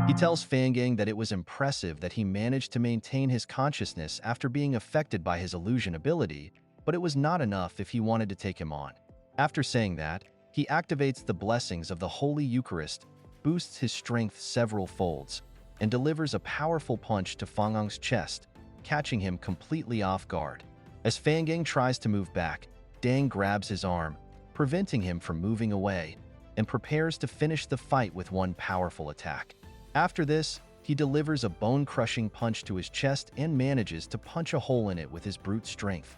He tells Fangang that it was impressive that he managed to maintain his consciousness after being affected by his illusion ability, but it was not enough if he wanted to take him on. After saying that, he activates the blessings of the Holy Eucharist, boosts his strength several folds, and delivers a powerful punch to Fangang's chest, catching him completely off guard. As Fangang tries to move back, Dang grabs his arm, preventing him from moving away, and prepares to finish the fight with one powerful attack. After this, he delivers a bone-crushing punch to his chest and manages to punch a hole in it with his brute strength.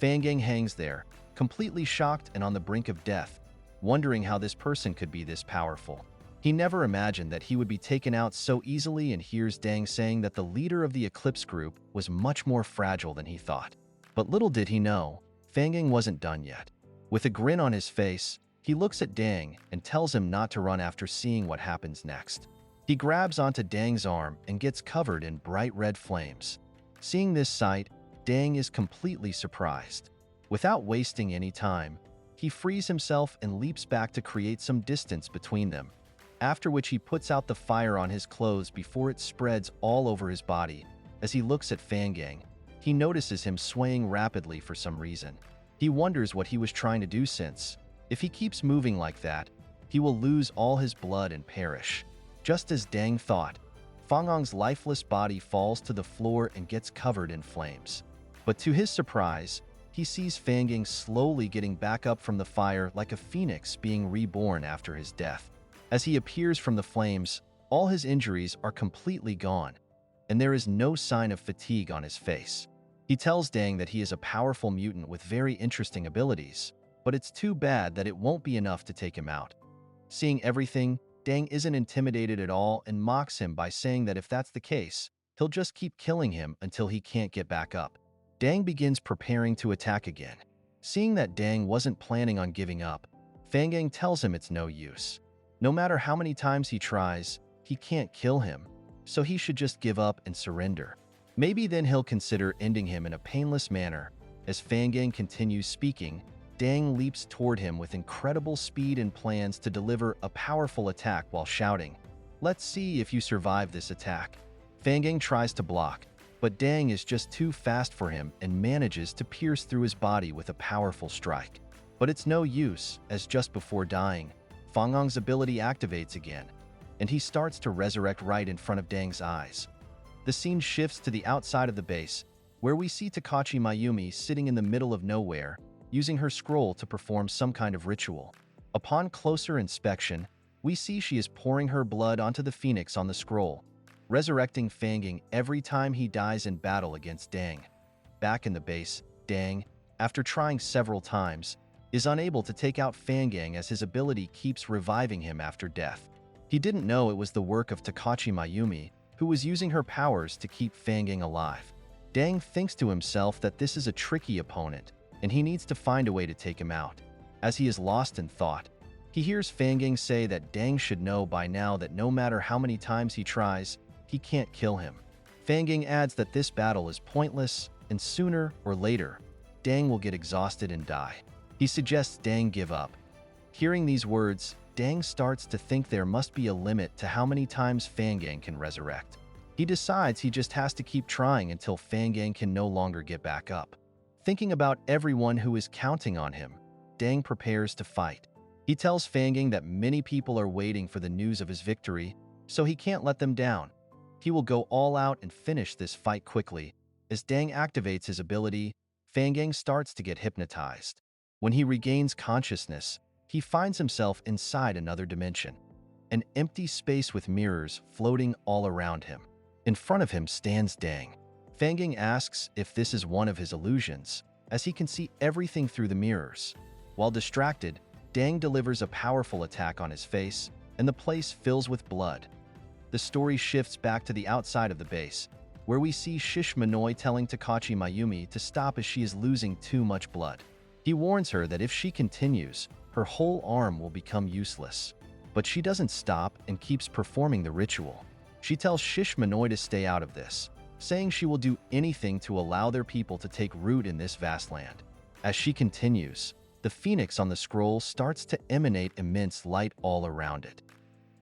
Fangang hangs there, completely shocked and on the brink of death, wondering how this person could be this powerful. He never imagined that he would be taken out so easily and hears Dang saying that the leader of the Eclipse group was much more fragile than he thought. But little did he know, Fangang wasn't done yet. With a grin on his face, he looks at Dang and tells him not to run after seeing what happens next. He grabs onto Dang's arm and gets covered in bright red flames. Seeing this sight, Dang is completely surprised. Without wasting any time, he frees himself and leaps back to create some distance between them, after which he puts out the fire on his clothes before it spreads all over his body. As he looks at Fangang, he notices him swaying rapidly for some reason. He wonders what he was trying to do since, if he keeps moving like that, he will lose all his blood and perish. Just as Dang thought, Fangang's lifeless body falls to the floor and gets covered in flames. But to his surprise, he sees Fangang slowly getting back up from the fire like a phoenix being reborn after his death. As he appears from the flames, all his injuries are completely gone, and there is no sign of fatigue on his face. He tells Dang that he is a powerful mutant with very interesting abilities, but it's too bad that it won't be enough to take him out. Seeing everything, Dang isn't intimidated at all and mocks him by saying that if that's the case, he'll just keep killing him until he can't get back up. Dang begins preparing to attack again. Seeing that Dang wasn't planning on giving up, Fangang tells him it's no use. No matter how many times he tries, he can't kill him, so he should just give up and surrender. Maybe then he'll consider ending him in a painless manner. As Fangang continues speaking, Dang leaps toward him with incredible speed and plans to deliver a powerful attack while shouting, "Let's see if you survive this attack." Fangang tries to block, but Dang is just too fast for him and manages to pierce through his body with a powerful strike. But it's no use, as just before dying, Fangang's ability activates again, and he starts to resurrect right in front of Dang's eyes. The scene shifts to the outside of the base, where we see Takachi Mayumi sitting in the middle of nowhere, using her scroll to perform some kind of ritual. Upon closer inspection, we see she is pouring her blood onto the phoenix on the scroll, resurrecting Fangang every time he dies in battle against Dang. Back in the base, Dang, after trying several times, is unable to take out Fangang as his ability keeps reviving him after death. He didn't know it was the work of Takachi Mayumi, who was using her powers to keep Fangang alive. Dang thinks to himself that this is a tricky opponent, and he needs to find a way to take him out. As he is lost in thought, he hears Fangang say that Dang should know by now that no matter how many times he tries, he can't kill him. Fangang adds that this battle is pointless, and sooner or later, Dang will get exhausted and die. He suggests Dang give up. Hearing these words, Dang starts to think there must be a limit to how many times Fangang can resurrect. He decides he just has to keep trying until Fangang can no longer get back up. Thinking about everyone who is counting on him, Dang prepares to fight. He tells Fangang that many people are waiting for the news of his victory, so he can't let them down. He will go all out and finish this fight quickly. As Dang activates his ability, Fangang starts to get hypnotized. When he regains consciousness, he finds himself inside another dimension, an empty space with mirrors floating all around him. In front of him stands Dang. Fangang asks if this is one of his illusions, as he can see everything through the mirrors. While distracted, Dang delivers a powerful attack on his face, and the place fills with blood. The story shifts back to the outside of the base, where we see Shish Minoi telling Takachi Mayumi to stop as she is losing too much blood. He warns her that if she continues, her whole arm will become useless. But she doesn't stop and keeps performing the ritual. She tells Shish Minoi to stay out of this, saying she will do anything to allow their people to take root in this vast land. As she continues, the phoenix on the scroll starts to emanate immense light all around it.